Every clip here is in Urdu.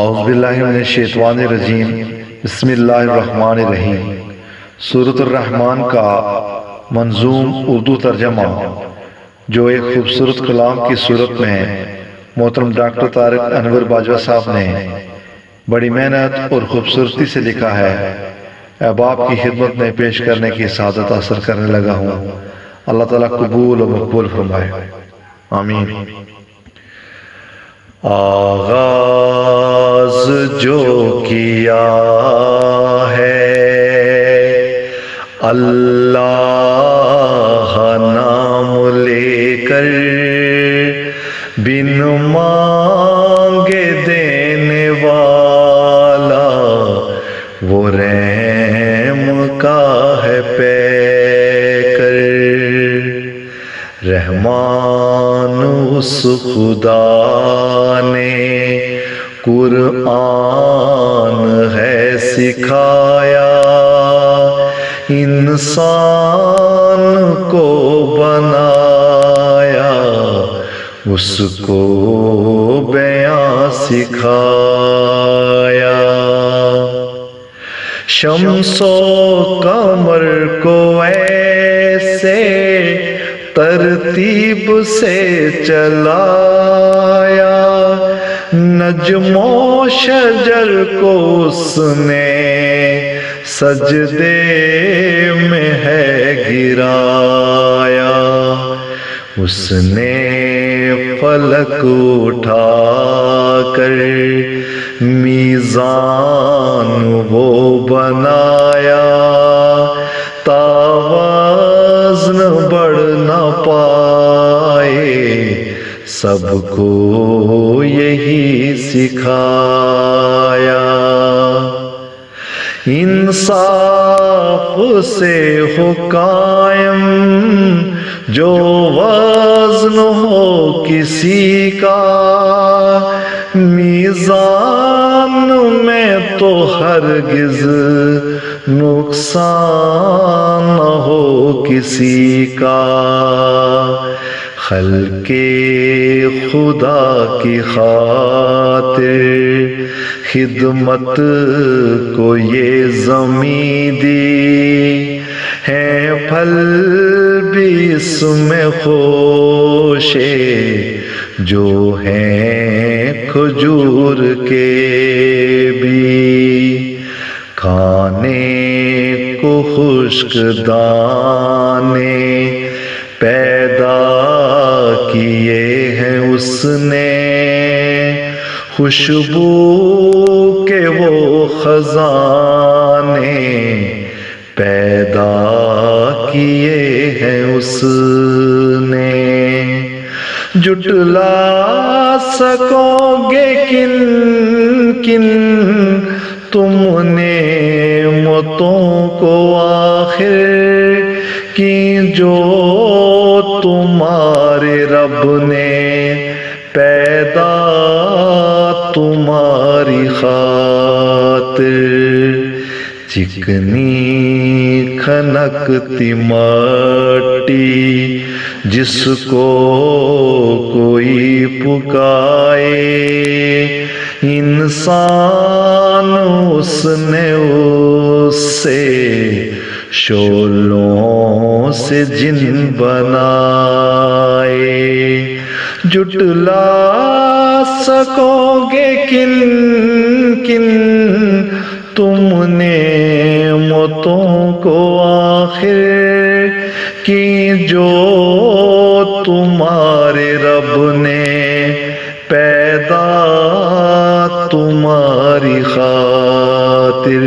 اعوذ باللہ من الشیطان الرجیم بسم اللہ الرحمن الرحیم۔ سورۃ الرحمن کا منظوم اردو ترجمہ جو ایک خوبصورت کلام کی صورت میں محترم ڈاکٹر طارق انور باجوہ صاحب نے بڑی محنت اور خوبصورتی سے لکھا ہے، اب آپ کی خدمت میں پیش کرنے کی سعادت حاصل کرنے لگا ہوں۔ اللہ تعالیٰ قبول و مقبول فرمائے، آمین۔ آغاز جو کیا ہے اللہ نام لے کر، بن مانگے دینے والا وہ رحم کا ہے پیکر۔ رحمان اس خدا نے قرآن ہے سکھایا، انسان کو بنایا، اس کو بیان سکھایا۔ شمس و قمر کو ایسے ترتیب سے چلایا، نجم و شجر کو اس نے سجدے میں ہے گرایا، اس نے فلک اٹھا کر میزان وہ بنایا، تا وزن بڑھ نہ پائے، سب کو یہی سکھایا۔ انصاف سے ہو قائم جو وزن ہو کسی کا، میزان میں تو ہرگز نقصان نہ ہو کسی کا۔ خلق خدا کی خاطر خدمت کو یہ زمین دی ہے، پھل بھی اس میں خوشے جو ہیں کھجور کے بھی، کھانے کو خشک دانے پیدا کیے ہیں اس نے، خوشبو کے وہ خزانے پیدا کیے ہیں اس نے۔ جٹلا سکو گے کن کن تم نعمتوں کو آخر کی، جو تمہارے رب نے پیدا تمہاری خاطر۔ چکنی کھنکتی مٹی جس کو کوئی پکائے، انسان اس نے اس سے شعلوں سے جن بنائے۔ جٹلا سکو گے کن کن تم نعمتوں کو آخر کی، جو تمہارے رب نے پیدا تمہاری خاطر۔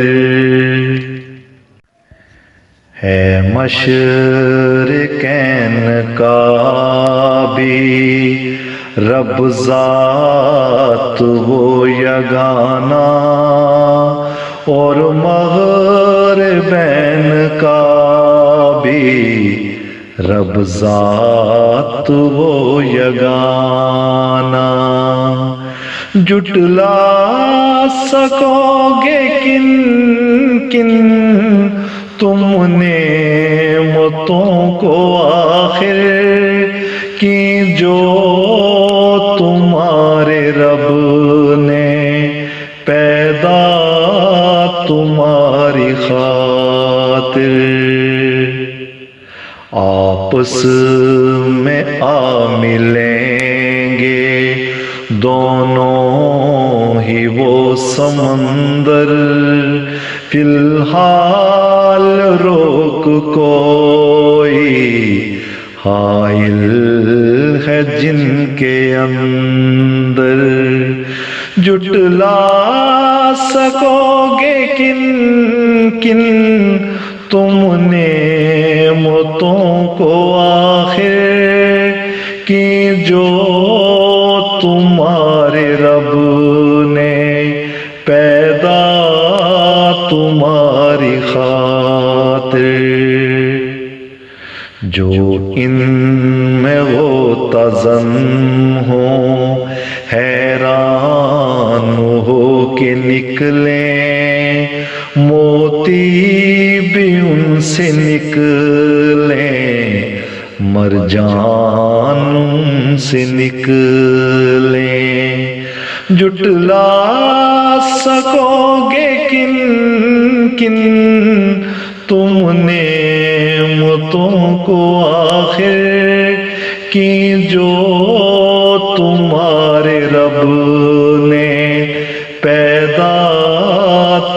ہے مشرقین کا بھی رب ذات وہ یگانا، اور مغربین کا بھی رب ذات وہ یگانا۔ جٹلا سکو گے کن کن تم نعمتوں کو آخر کی، جو تمہارے رب نے خاطر آپس میں آ ملیں گے دونوں ہی وہ سمندر، فی الحال روک کوئی حائل ہے جن کے اندر، جٹلا سکو گے کن کن تم نعمتوں کو آخر کی جو تمہارے رب نے پیدا تمہاری خاطر، جو ان میں غوطہ زن ہوں حیران ہو کے نکلیں، موتی بھی ان سے نکلیں، مرجان ان سے نکلیں، جٹلا سکو گے کن کن تم نعمتوں کو آخر کی جو تمہارے رب نے پیدا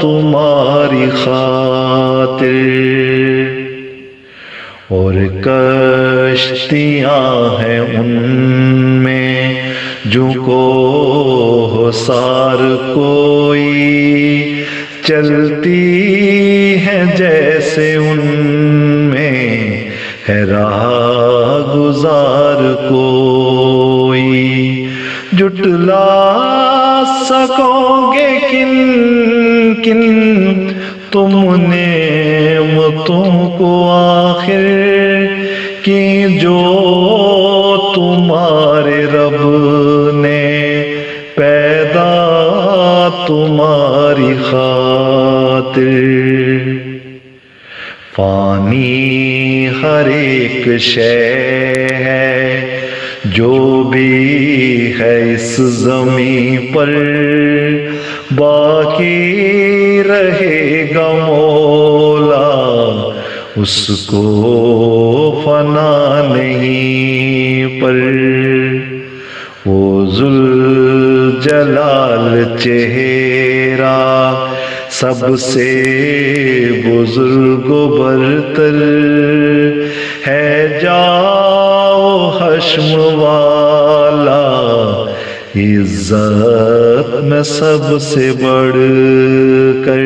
تمہاری خاطر، اور کشتیاں ہیں ان میں جو کو سار کوئی، چلتی ہے جیسے ان میں ہے راہ گزار کوئی، جٹلا سکو گے کن کن تم نعمتوں کو آخر کی جو تمہارے رب نے پیدا تمہاری خاطر، فانی ہر ایک شے ہے جو بھی ہے اس زمین پر، باقی رہے گا مولا اس کو فنا نہیں پر، وہ ذوالجلال چہرہ سب سے بزرگ و برتر ہے، جاؤ حشم والا عزت میں سب سے بڑھ کر،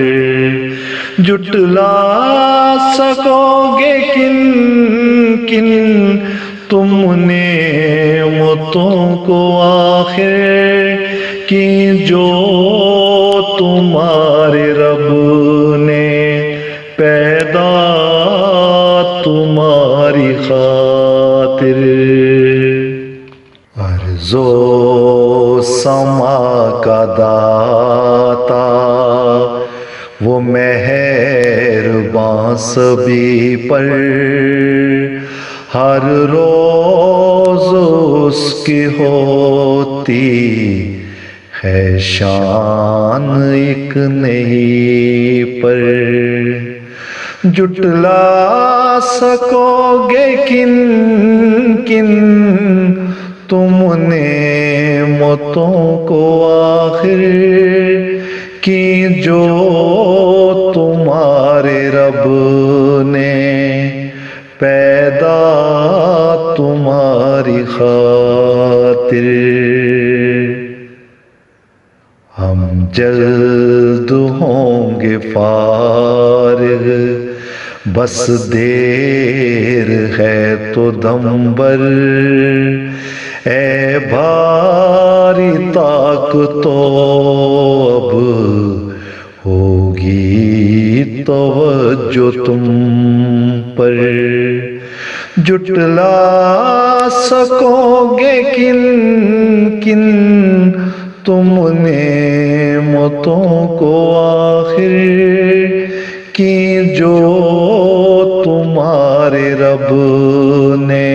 جٹلا سکو گے کن کن تم نعمتوں کو آخر کی جو تمہارے رب نے پیدا تمہاری خاطر، ارض و سما کا داتا وہ مہرباں سبھی پر، ہر روز اس کی ہوتی ہے شان ایک نئی پر، جٹلا سکو گے کن کن تم نعمتوں کو آخر کی جو تمہارے رب نے پیدا تمہاری خاطر، ہم جلد ہوں گے فارغ بس دیر ہے تو دم بر، اے بھاری طاقتوں اب ہوگی توجہ تم پر، جٹلا سکو گے کن کن تم نعمتوں کو آخر کی جو تمہارے رب نے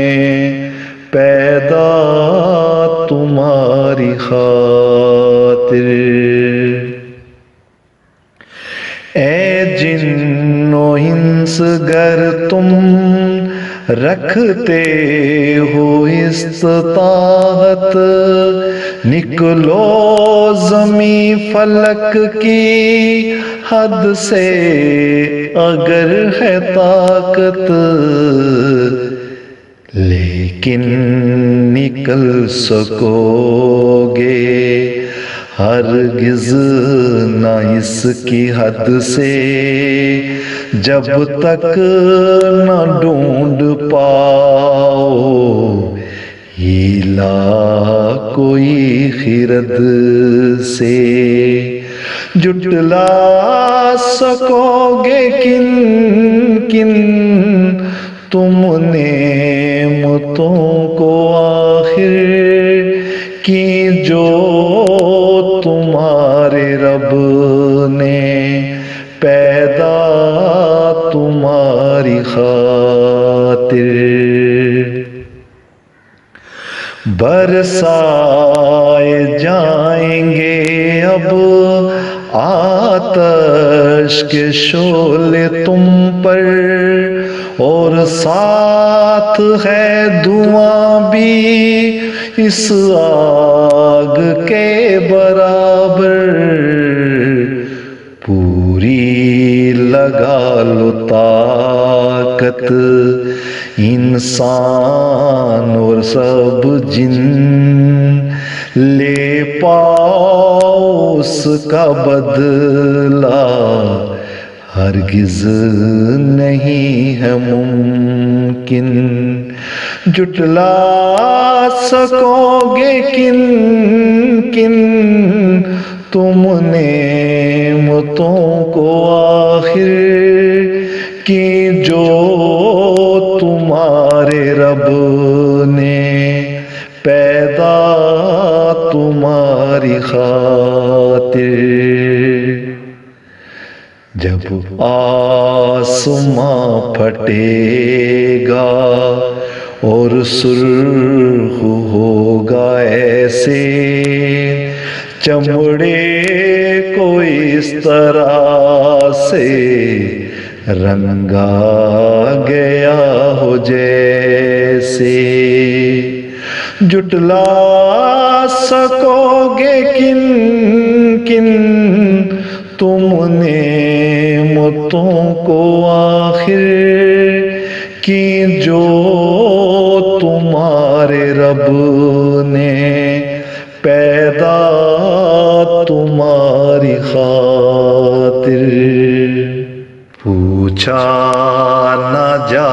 پیدا تمہاری خاطر، اے جن و انس گر تم رکھتے ہو استطاعت، نکلو زمیں فلک کی حد سے اگر ہے طاقت، لیکن نکل سکو گے ہرگز نہ اس کی حد سے، جب تک نہ ڈھونڈ پاؤ ہیلا کوئی خرد سے۔ جھٹلا سکو گے کن کن تم نعمتوں کو آخر کی، جو تمہارے رب نے پیدا تمہاری خاطر۔ برسائے جائیں گے اب آتش کے شعلے تم پر، اور ساتھ ہے دھواں بھی اس آگ کے برابر، پوری لگا لو طاقت انسان اور سب جن، لے پاؤ اس کا بدلہ ہرگز نہیں ہے ممکن۔ جھٹلا سکو گے کن کن تم نعمتوں کو آخر کی، جو تمہارے رب نے پیدا تمہاری خاطر۔ جب آسماں پھٹے گا اور سرخ ہوگا ایسے، چمڑے کو اس طرح سے رنگا گیا ہو جیسے، جھٹلا سکو گے کن کن تم نعمتوں کو آخر کی، جو تمہارے رب نے پیدا تمہاری خاطر۔ پوچھا نہ جا